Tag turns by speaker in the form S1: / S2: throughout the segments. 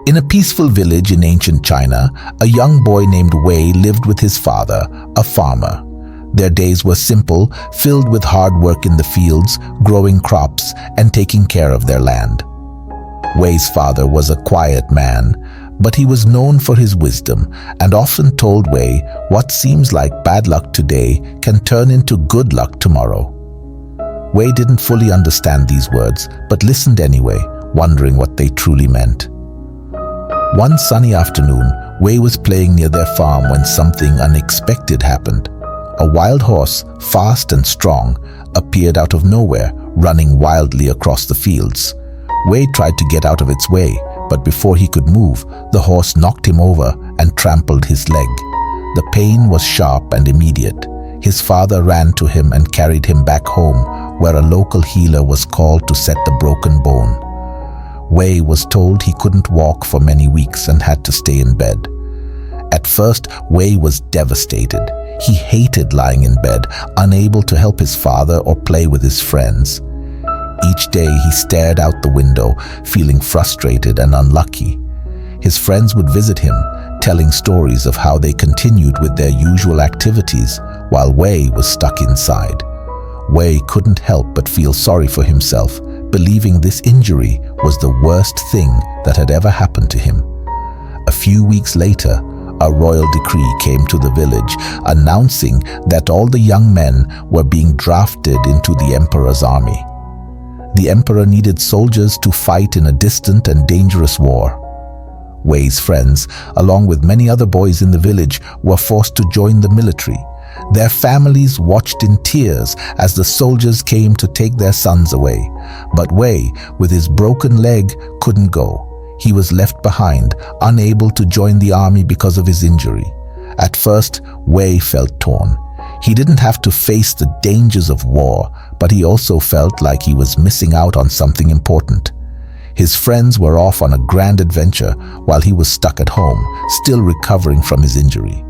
S1: In a peaceful village in ancient China, a young boy named Wei lived with his father, a farmer. Their days were simple, filled with hard work in the fields, growing crops, and taking care of their land. Wei's father was a quiet man, but he was known for his wisdom and often told Wei what seems like bad luck today can turn into good luck tomorrow. Wei didn't fully understand these words, but listened anyway, wondering what they truly meant. One sunny afternoon, Wei was playing near their farm when something unexpected happened. A wild horse, fast and strong, appeared out of nowhere, running wildly across the fields. Wei tried to get out of its way, but before he could move, the horse knocked him over and trampled his leg. The pain was sharp and immediate. His father ran to him and carried him back home, where a local healer was called to set the broken bone. Wei was told he couldn't walk for many weeks and had to stay in bed. At first, Wei was devastated. He hated lying in bed, unable to help his father or play with his friends. Each day he stared out the window, feeling frustrated and unlucky. His friends would visit him, telling stories of how they continued with their usual activities while Wei was stuck inside. Wei couldn't help but feel sorry for himself, believing this injury was the worst thing that had ever happened to him. A few weeks later, a royal decree came to the village announcing that all the young men were being drafted into the emperor's army. The emperor needed soldiers to fight in a distant and dangerous war. Wei's friends, along with many other boys in the village, were forced to join the military. Their families watched in tears as the soldiers came to take their sons away. But Wei, with his broken leg, couldn't go. He was left behind, unable to join the army because of his injury. At first, Wei felt torn. He didn't have to face the dangers of war, but he also felt like he was missing out on something important. His friends were off on a grand adventure while he was stuck at home, still recovering from his injury.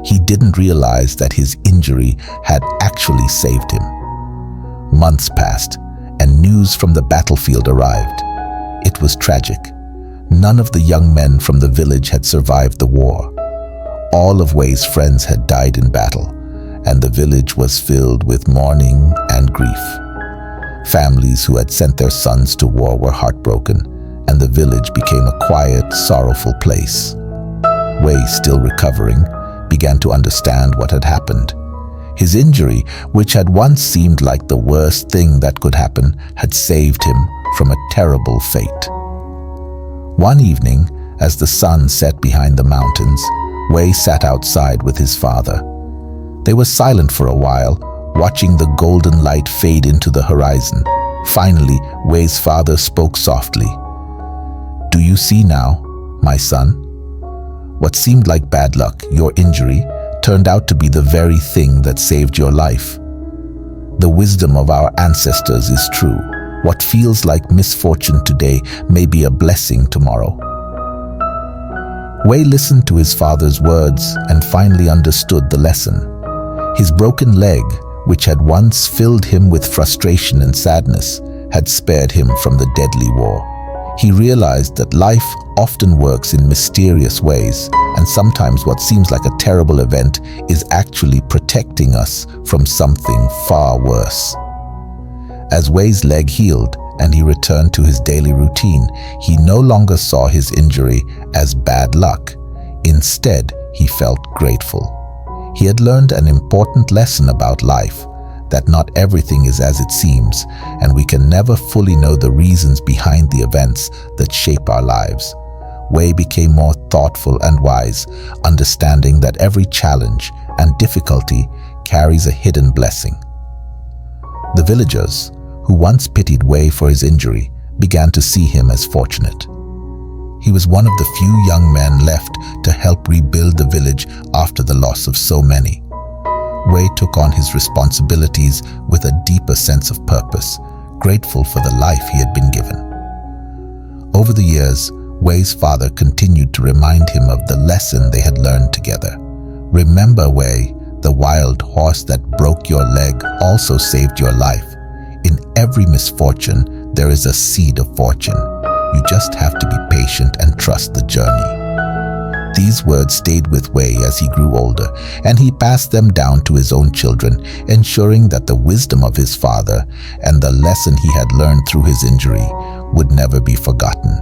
S1: He didn't realize that his injury had actually saved him. Months passed, and news from the battlefield arrived. It was tragic. None of the young men from the village had survived the war. All of Wei's friends had died in battle, and the village was filled with mourning and grief. Families who had sent their sons to war were heartbroken, and the village became a quiet, sorrowful place. Wei, still recovering, began to understand what had happened. His injury, which had once seemed like the worst thing that could happen, had saved him from a terrible fate. One evening, as the sun set behind the mountains, Wei sat outside with his father. They were silent for a while, watching the golden light fade into the horizon. Finally, Wei's father spoke softly. "Do you see now, my son? What seemed like bad luck, your injury, turned out to be the very thing that saved your life. The wisdom of our ancestors is true. What feels like misfortune today may be a blessing tomorrow." Wei listened to his father's words and finally understood the lesson. His broken leg, which had once filled him with frustration and sadness, had spared him from the deadly war. He realized that life often works in mysterious ways, and sometimes what seems like a terrible event is actually protecting us from something far worse. As Wei's leg healed and he returned to his daily routine, he no longer saw his injury as bad luck. Instead, he felt grateful. He had learned an important lesson about life, that not everything is as it seems, and we can never fully know the reasons behind the events that shape our lives. Wei became more thoughtful and wise, understanding that every challenge and difficulty carries a hidden blessing. The villagers, who once pitied Wei for his injury, began to see him as fortunate. He was one of the few young men left to help rebuild the village after the loss of so many. Wei took on his responsibilities with a deeper sense of purpose, grateful for the life he had been given. Over the years, Wei's father continued to remind him of the lesson they had learned together. "Remember, Wei, the wild horse that broke your leg also saved your life. In every misfortune, there is a seed of fortune. You just have to be patient and trust the journey. These words stayed with Wei as he grew older, and he passed them down to his own children, ensuring that the wisdom of his father and the lesson he had learned through his injury would never be forgotten.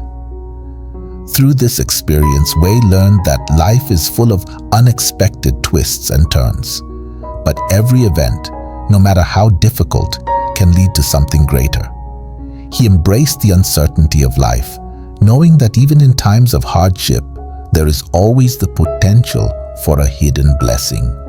S1: Through this experience, Wei learned that life is full of unexpected twists and turns. But every event, no matter how difficult, can lead to something greater. He embraced the uncertainty of life, knowing that even in times of hardship, there is always the potential for a hidden blessing.